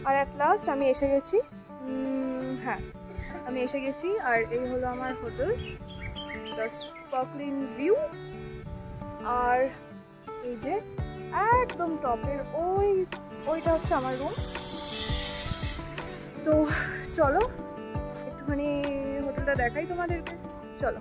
R at last আমি এসে গেছি। হ্যাঁ, আমি এসে গেছি। আর এই হলো আমার হোটেল, দ্য স্পার্কলিং ভিউ। আর এই যে একদম টপের ওইটা হচ্ছে আমার রুম। তো চলো একটুখানি হোটেলটা দেখাই তোমাদেরকে, চলো।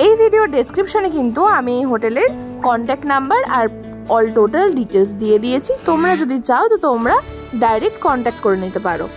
এই ভিডিওর ডেসক্রিপশনে কিন্তু আমি হোটেলের কন্ট্যাক্ট নাম্বার আর অল টোটাল ডিটেলস দিয়ে দিয়েছি। তোমরা যদি চাও তো তোমরা ডাইরেক্ট কন্ট্যাক্ট করে নিতে পারো।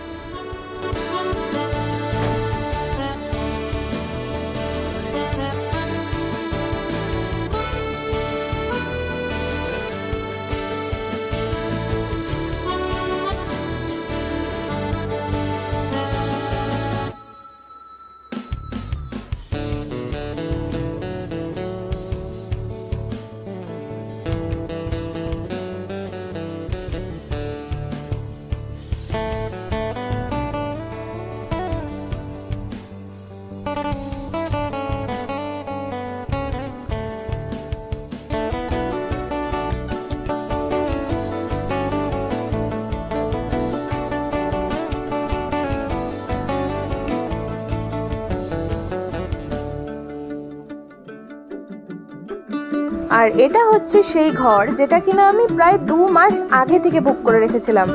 আর এটা হচ্ছে সেই ঘর যেটা কিনা আমি প্রায় 2 মাস আগে থেকে বুক করে রেখেছিলাম।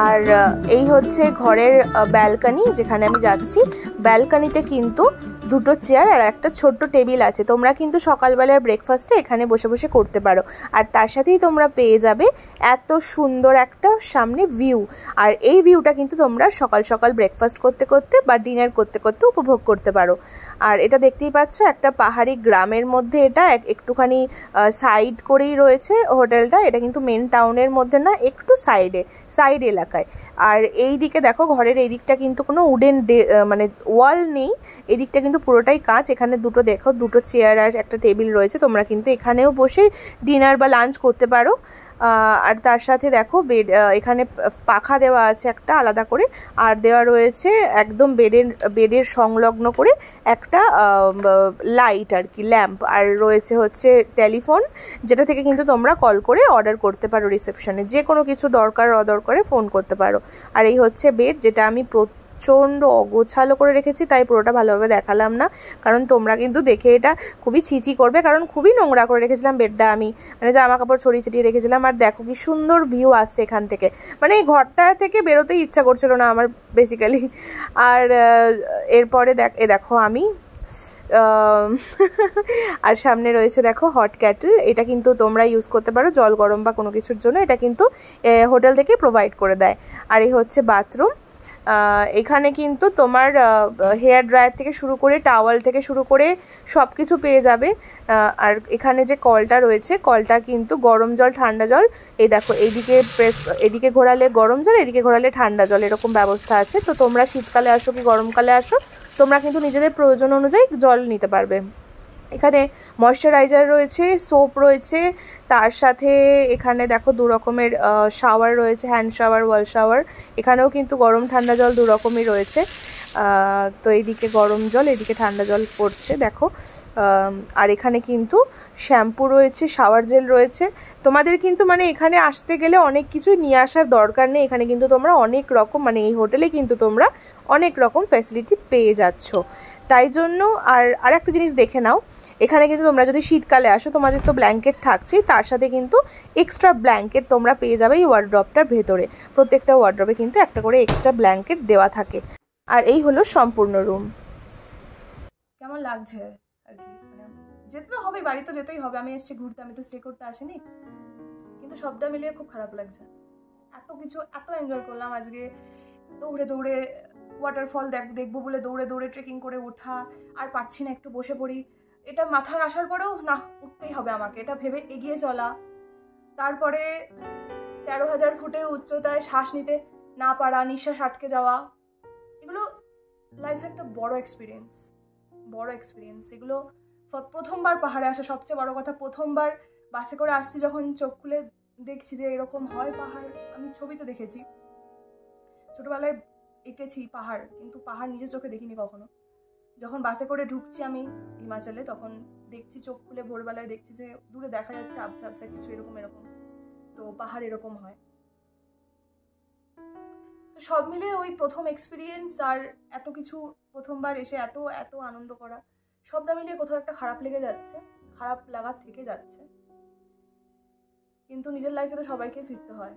আর এই হচ্ছে ঘরের ব্যালকনি, যেখানে আমি যাচ্ছি। ব্যালকনিতে কিন্তু 2টো চেয়ার আর একটা ছোট্ট টেবিল আছে। তোমরা কিন্তু সকালবেলার ব্রেকফাস্টে এখানে বসে বসে করতে পারো। আর তার সাথেই তোমরা পেয়ে যাবে এত সুন্দর একটা সামনে ভিউ। আর এই ভিউটা কিন্তু তোমরা সকাল সকাল ব্রেকফাস্ট করতে করতে বা ডিনার করতে করতে উপভোগ করতে পারো। আর এটা দেখতেই পাচ্ছ একটা পাহাড়ি গ্রামের মধ্যে, এটা একটুখানি সাইড করেই রয়েছে হোটেলটা। এটা কিন্তু মেন টাউনের মধ্যে না, একটু সাইড এলাকায়। আর এই দিকে দেখো, ঘরের এই দিকটা কিন্তু কোনো উডেন মানে ওয়াল নেই, এই দিকটা কিন্তু পুরোটাই কাঁচ। এখানে দুটো চেয়ার আর একটা টেবিল রয়েছে। তোমরা কিন্তু এখানেও বসে ডিনার বা লাঞ্চ করতে পারো। আর তার সাথে দেখো বেড, এখানে পাখা দেওয়া আছে একটা আলাদা করে, আর দেওয়া রয়েছে একদম বেডের সংলগ্ন করে একটা লাইট আর কি, ল্যাম্প। আর রয়েছে হচ্ছে টেলিফোন, যেটা থেকে কিন্তু তোমরা কল করে অর্ডার করতে পারো রিসেপশনে, যে কোনো কিছু দরকার অদরকারে ফোন করতে পারো। আর এই হচ্ছে বেড, যেটা আমি প্রচণ্ড অগোছালো করে রেখেছি, তাই পুরোটা ভালোভাবে দেখালাম না, কারণ তোমরা কিন্তু দেখে এটা খুবই ছিচি করবে, কারণ খুবই নোংরা করে রেখেছিলাম বেডটা আমি, মানে জামা কাপড় ছড়িয়ে ছিটিয়ে রেখেছিলাম। আর দেখো কি সুন্দর ভিউ আসছে এখান থেকে, মানে এই ঘরটা থেকে বেরোতেই ইচ্ছা করছিল না আমার বেসিক্যালি। আর এরপরে দেখো আমি আর সামনে রয়েছে দেখো হট ক্যাটল, এটা কিন্তু তোমরা ইউজ করতে পারো জল গরম বা কোনো কিছুর জন্য, এটা কিন্তু হোটেল থেকে প্রোভাইড করে দেয়। আর এই হচ্ছে বাথরুম। এখানে কিন্তু তোমার হেয়ার ড্রায়ার থেকে শুরু করে টাওয়াল থেকে শুরু করে সব কিছু পেয়ে যাবে। আর এখানে যে কলটা রয়েছে, কলটা কিন্তু গরম জল ঠান্ডা জল, এই দেখো এদিকে ঘোরালে গরম জল, এদিকে ঘোরালে ঠান্ডা জল, এরকম ব্যবস্থা আছে। তো তোমরা শীতকালে আসো কি গরমকালে আসো, তোমরা কিন্তু নিজেদের প্রয়োজন অনুযায়ী জল নিতে পারবে। এখানে ময়শ্চারাইজার রয়েছে, সোপ রয়েছে, তার সাথে এখানে দেখো 2 রকমের শাওয়ার রয়েছে, হ্যান্ড শাওয়ার, ওয়াল শাওয়ার। এখানেও কিন্তু গরম ঠান্ডা জল 2 রকমই রয়েছে। তো এইদিকে গরম জল, এদিকে ঠান্ডা জল পড়ছে দেখো। আর এখানে কিন্তু শ্যাম্পু রয়েছে, শাওয়ার জেল রয়েছে। তোমাদের কিন্তু মানে এখানে আসতে গেলে অনেক কিছু নিয়ে আসার দরকার নেই, এখানে কিন্তু তোমরা অনেক রকম, মানে এই হোটেলে কিন্তু তোমরা অনেক রকম ফ্যাসিলিটি পেয়ে যাচ্ছ। তাই জন্য আর একটা জিনিস দেখে নাও, এখানে কিন্তু তোমরা যদি শীতকালে আসো, তোমাদের তো ব্ল্যাঙ্কেট থাকছেই, তার সাথে কিন্তু এক্সট্রা ব্ল্যাঙ্কেট তোমরা পেয়ে যাবে এই ওয়ার্ড্রপটার ভেতরে। প্রত্যেকটা ওয়ার্ড্রপে কিন্তু একটা করে এক্সট্রা ব্ল্যাঙ্কেট দেওয়া থাকে। আর এই হলো সম্পূর্ণ রুম। কেমন লাগছে আর কি, মানে যেতে তো হবে, বাড়ি তো যেতেই হবে, আমি এসেছি ঘুরতে, আমি তো স্টে করতে আসিনি, কিন্তু সবটা মিলিয়ে খুব খারাপ লাগছে। এত কিছু এত এনজয় করলাম আজকে। দৌড়ে দৌড়ে ওয়াটারফল দেখবো বলে দৌড়ে দৌড়ে ট্রেকিং করে ওঠা, আর পারছি না, একটু বসে পড়ি, এটা মাথায় আসার পরেও না উঠতেই হবে আমাকে, এটা ভেবে এগিয়ে চলা। তারপরে 13,000 ফুটে উচ্চতায় শ্বাস নিতে না পারা, নিঃশ্বাস আটকে যাওয়া, এগুলো লাইফে একটা বড় এক্সপিরিয়েন্স। এগুলো প্রথমবার পাহাড়ে আসা, সবচেয়ে বড় কথা প্রথমবার বাসে করে আসছি যখন, চোখ খুলে দেখছি যে এরকম হয় পাহাড়। আমি ছবিতে দেখেছি, ছোটবেলায় এঁকেছি পাহাড়, কিন্তু পাহাড় নিজের চোখে দেখিনি কখনো। যখন বাসে করে ঢুকছি আমি হিমাচলে, তখন দেখছি চোখ খুলে ভোরবেলায় দেখছি যে দূরে দেখা যাচ্ছে আবছা আবছা কিছু, এরকম তো পাহাড় এরকম হয়। তো সব মিলে ওই প্রথম এক্সপিরিয়েন্স আর এত কিছু, প্রথমবার এসে এত এত আনন্দ করা, সবটা মিলিয়ে কোথাও একটা খারাপ লাগা থেকে যাচ্ছে। কিন্তু নিজের লাইফে তো সবাইকে ফিরতে হয়,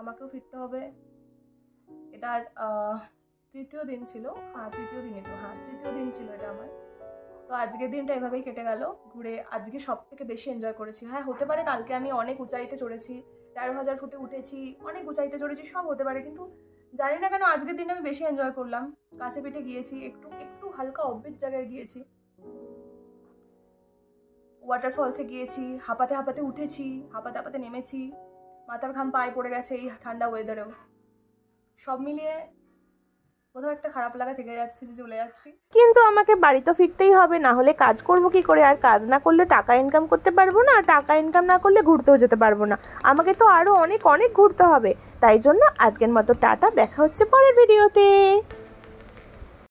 আমাকেও ফিরতে হবে। এটা তৃতীয় দিন ছিল এটা আমার। তো আজকের দিনটা এভাবেই কেটে গেল ঘুরে। আজকে সব থেকে বেশি এনজয় করেছি। হ্যাঁ, হতে পারে কালকে আমি অনেক উঁচাইতে চড়েছি, 13,000 ফুটে উঠেছি, অনেক উঁচাইতে চড়েছি, সব হতে পারে, কিন্তু জানি না কেন আজকের দিনটা আমি বেশি এনজয় করলাম। কাছে পিঠে গিয়েছি, একটু হালকা অফবিট জায়গায় গিয়েছি, ওয়াটারফলসে গিয়েছি, হাঁপাতে উঠেছি, হাঁপাতে নেমেছি, মাথার ঘাম পায়ে পড়ে গেছে এই ঠান্ডা ওয়েদারেও। সব মিলিয়ে কোথাও একটা খারাপ লাগা থেকে যাচ্ছে যে চলে যাচ্ছি। কিন্তু আমাকে বাড়ি তো ফিরতেই হবে, না হলে কাজ করবো কি করে? আর কাজ না করলে টাকা ইনকাম করতে পারবো না, টাকা ইনকাম না করলে ঘুরতেও যেতে পারবো না। আমাকে তো আরো অনেক ঘুরতে হবে। তাই জন্য আজকের মতো টাটা, দেখা হচ্ছে পরের ভিডিওতে।